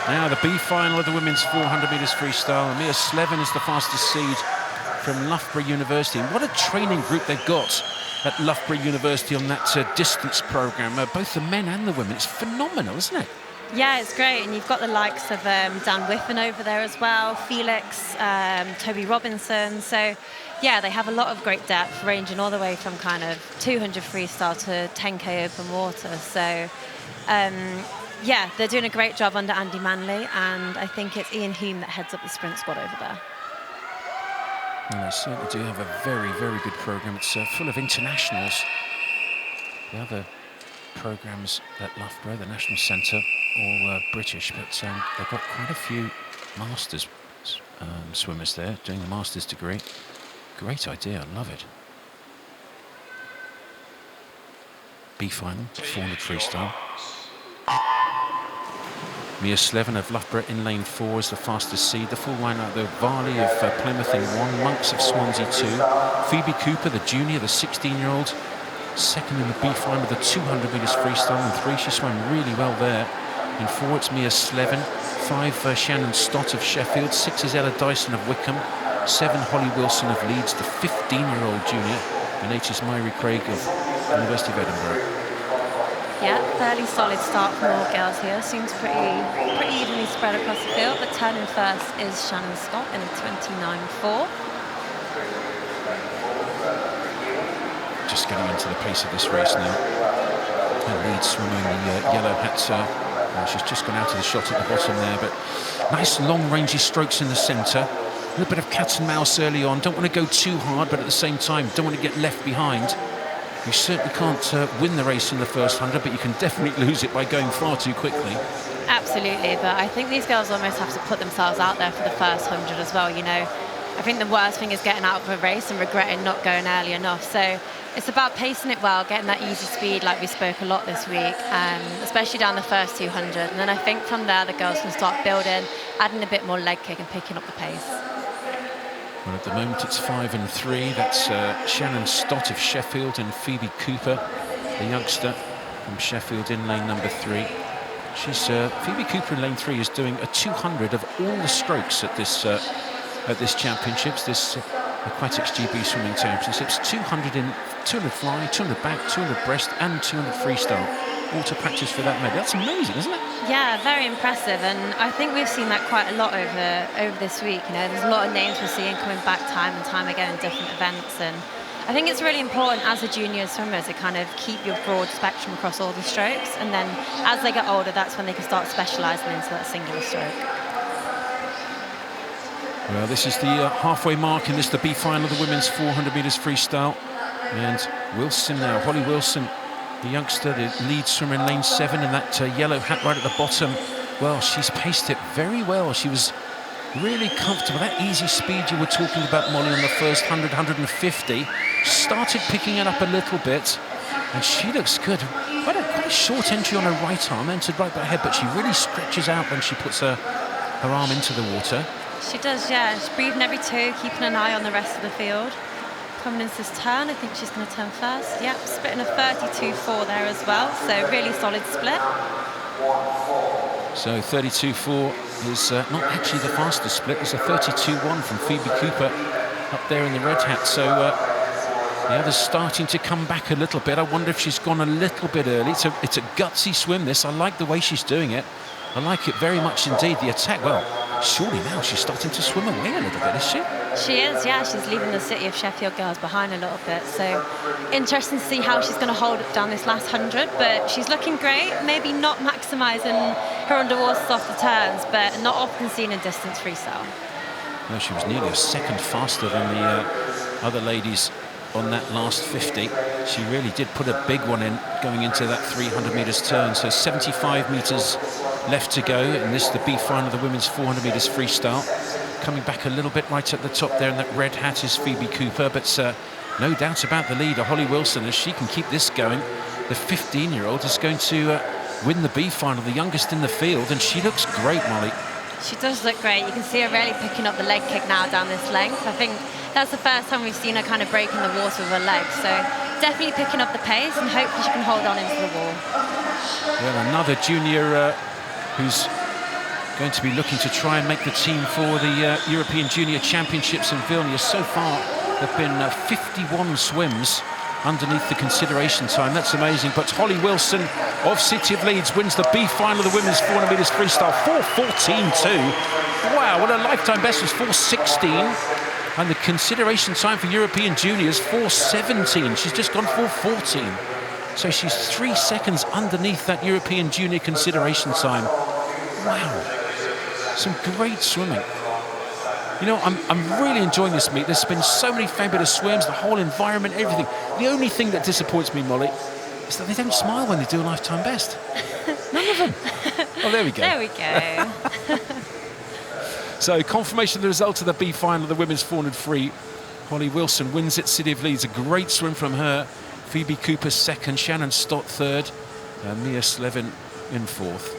Now the B final of the women's 400 metres freestyle. Mia Slevin is the fastest seed from Loughborough University. And what a training group they've got at Loughborough University on that distance programme. Both the men and the women. It's phenomenal, isn't it? Yeah, it's great. And you've got the likes of Dan Whiffen over there as well, Felix, Toby Robinson. So, yeah, they have a lot of great depth, ranging all the way from kind of 200 freestyle to 10K open water. So, yeah, they're doing a great job under Andy Manley, and I think it's Ian Hume that heads up the sprint squad over there. Well, they certainly do have a very, very good programme. It's full of internationals. The other programmes at Loughborough, the National Centre, all British, but they've got quite a few Masters swimmers there doing the Masters degree. Great idea, I love it. B final, 400 freestyle. Mia Slevin of Loughborough in lane 4 is the fastest seed. The full lineup, though, Varley of Plymouth in 1, Monks of Swansea 2, Phoebe Cooper, the junior, the 16-year-old, second in the B final of the 200 metres freestyle. In 3, she swam really well there. In 4, it's Mia Slevin. 5, Shannon Stott of Sheffield. 6 is Ella Dyson of Wickham. 7, Holly Wilson of Leeds, the 15-year-old junior. And 8 is Myrie Craig of the University of Edinburgh. Yeah, fairly solid start from all girls here. Seems pretty evenly spread across the field, but turning first is Shannon Scott in a 29.4. Just getting into the pace of this race now. Her lead swimmer in the yellow hat. She's just gone out of the shot at the bottom there, but nice long rangy strokes in the centre. A little bit of cat and mouse early on. Don't want to go too hard, but at the same time, don't want to get left behind. You certainly can't win the race in the first 100, but you can definitely lose it by going far too quickly. Absolutely, but I think these girls almost have to put themselves out there for the first 100 as well, you know. I think the worst thing is getting out of a race and regretting not going early enough. So it's about pacing it well, getting that easy speed like we spoke a lot this week, especially down the first 200. And then I think from there the girls can start building, adding a bit more leg kick and picking up the pace. Well, at the moment it's 5 and 3. That's Shannon Stott of Sheffield and Phoebe Cooper, the youngster from Sheffield in lane number 3. She's Phoebe Cooper in lane 3 is doing a 200 of all the strokes at this championships, this Aquatics GB swimming championships. 200 fly, 200 back, 200 breast, and 200 freestyle. All to practice for that medal. That's amazing, isn't it? Yeah, very impressive, and I think we've seen that quite a lot over this week. You know, there's a lot of names we're seeing coming back time and time again in different events, and I think it's really important as a junior swimmer to kind of keep your broad spectrum across all the strokes, and then as they get older, that's when they can start specialising into that singular stroke. Well, this is the halfway mark in this, the B final of the women's 400 metres freestyle. And Wilson now, Holly Wilson, the youngster, the lead swimmer in lane 7 in that yellow hat right at the bottom. Well, she's paced it very well. She was really comfortable. That easy speed you were talking about, Molly, on the first 100, 150, started picking it up a little bit, and she looks good. Quite a short entry on her right arm, entered right by her head, but she really stretches out when she puts her arm into the water. She does, yeah. She's breathing every 2, keeping an eye on the rest of the field. Coming into this turn, I think she's going to turn first. Yep, spitting a 32.4 there as well, so really solid split. So 32.4 is not actually the fastest split. It's a 32.1 from Phoebe Cooper up there in the red hat. So the other's starting to come back a little bit. I wonder if she's gone a little bit early. It's a gutsy swim, this. I like the way she's doing it. I like it very much indeed. The attack, well, surely now she's starting to swim away a little bit, is she? She is, yeah. She's leaving the city of Sheffield girls behind a little bit. So interesting to see how she's going to hold it down this last 100. But she's looking great. Maybe not maximising her underwater off the turns, but not often seen in distance freestyle. No, she was nearly a second faster than the other ladies on that last 50. She really did put a big one in going into that 300 metres turn. So 75 metres left to go, and this is the B final of the women's 400 metres freestyle. Coming back a little bit right at the top there in that red hat is Phoebe Cooper, but no doubt about the leader, Holly Wilson, as she can keep this going. The 15-year-old is going to win the B final, the youngest in the field, and she looks great, Molly. She does look great. You can see her really picking up the leg kick now down this length. I think that's the first time we've seen her kind of breaking the water with her legs. So definitely picking up the pace, and hopefully she can hold on into the wall. Well, another junior who's going to be looking to try and make the team for the European Junior Championships in Vilnius. So far, there have been 51 swims underneath the consideration time. That's amazing. But Holly Wilson of City of Leeds wins the B final of the women's 400 metres freestyle, 4:14.2. Wow, well, her lifetime best was 4:16. And the consideration time for European juniors, 4:17. She's just gone 4:14. So she's 3 seconds underneath that European junior consideration time. Wow, some great swimming. You know, I'm really enjoying this meet. There's been so many fabulous swims, the whole environment, everything. The only thing that disappoints me, Molly, is that they don't smile when they do a lifetime best. None of them. Oh, there we go. There we go. So, confirmation of the result of the B final of the women's 400 free. Holly Wilson wins at City of Leeds. A great swim from her. Phoebe Cooper second, Shannon Stott third, and Mia Slevin in fourth.